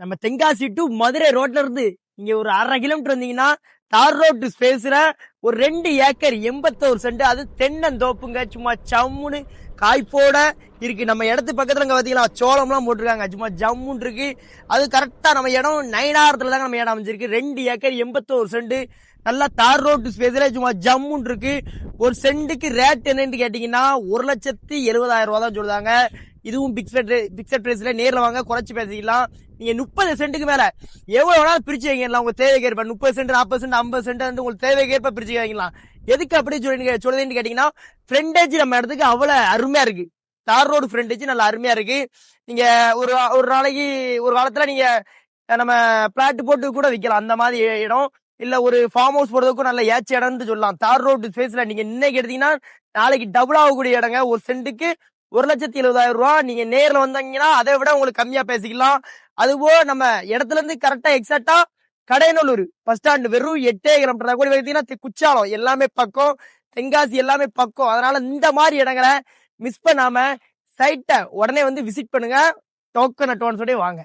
நம்ம தென்காசி டு மதுரை ரோட்ல இருந்து இங்க ஒரு 1/2 கிலோமீட்டர் வந்தீங்கன்னா தார் ரோட் ஸ்பேஸ்ல ஒரு 2 ஏக்கர் 81 சென்ட், அது தென்னந்தோப்புங்க. சும்மா சம்முன்னு காய்ப்போட இருக்கு. நம்ம இடத்து பக்கத்துல இங்க பாத்தீங்களா சோளம்லாம் போட்டிருக்காங்க. சும்மா ஜம்முன்னு இருக்கு. அது கரெக்டா நம்ம இடம் நயனாரத்துல தாங்க நம்ம இடம் அமைஞ்சிருக்கு. 2 ஏக்கர் 81 சென்ட், நல்லா தார் ரோட் ஸ்பேஸ்ல சும்மா ஜம்முன்னு இருக்கு. ஒரு சென்ட்டுக்கு ரேட் என்னன்னு கேட்டீங்கன்னா 1,70,70,000 தான் சொல்லுதாங்க. இதுவும் பிக்சட் பிரைஸ்ல நேர்ல வாங்க குறைச்சு பேசிக்கலாம். நீங்க 30 சென்ட்டுக்கு மேல எவ்வளவு வேணாலும் பிரிச்சு வைக்கலாம். உங்க தேவைக்கு ஏற்ப 30 சென்ட் 40 சென்ட் 50 சென்ட் உங்களுக்கு தேவைக்கு ஏற்ப பிரிச்சு வைக்கலாம். எதுக்கு அப்படி சொல்லுதுன்னு கேட்டீங்கன்னா ஃப்ரண்டேஜ் நம்ம இடத்துக்கு அவ்வளவு அருமையா இருக்கு. தார் ரோடு ஃப்ரண்டேஜ் நல்லா அருமையா இருக்கு. நீங்க ஒரு ஒரு நாளைக்கு ஒரு காலத்துல நீங்க நம்ம பிளாட் போட்டு கூட விற்கலாம். அந்த மாதிரி இடம் இல்ல ஒரு ஃபார்ம் ஹவுஸ் போறதுக்கும் நல்ல ஏச்ச இடம்னு சொல்லலாம். தார் ரோடு ஸ்பேஸ்ல நீங்க இன்னைக்கு எடுத்தீங்கன்னா நாளைக்கு டபுள் ஆகக்கூடிய இடங்க. ஒரு சென்ட்டுக்கு 1,70,70,000. நீங்க நேர்ல வந்தீங்கன்னா அதை விட உங்களுக்கு கம்மியா பேசிக்கலாம். அதுபோல நம்ம இடத்துல இருந்து கரெக்டா எக்ஸாக்டா கடையநல்லூர் பஸ் ஸ்டாண்ட் வெறும் 8 கிலோமீட்டர் கூட பார்த்தீங்கன்னா குச்சாலம் எல்லாமே பக்கம், தென்காசி எல்லாமே பக்கம். அதனால இந்த மாதிரி இடங்களை மிஸ் பண்ணாம சைட்டை உடனே வந்து விசிட் பண்ணுங்க. டோக்கன் அட்வான்ஸோடய வாங்க.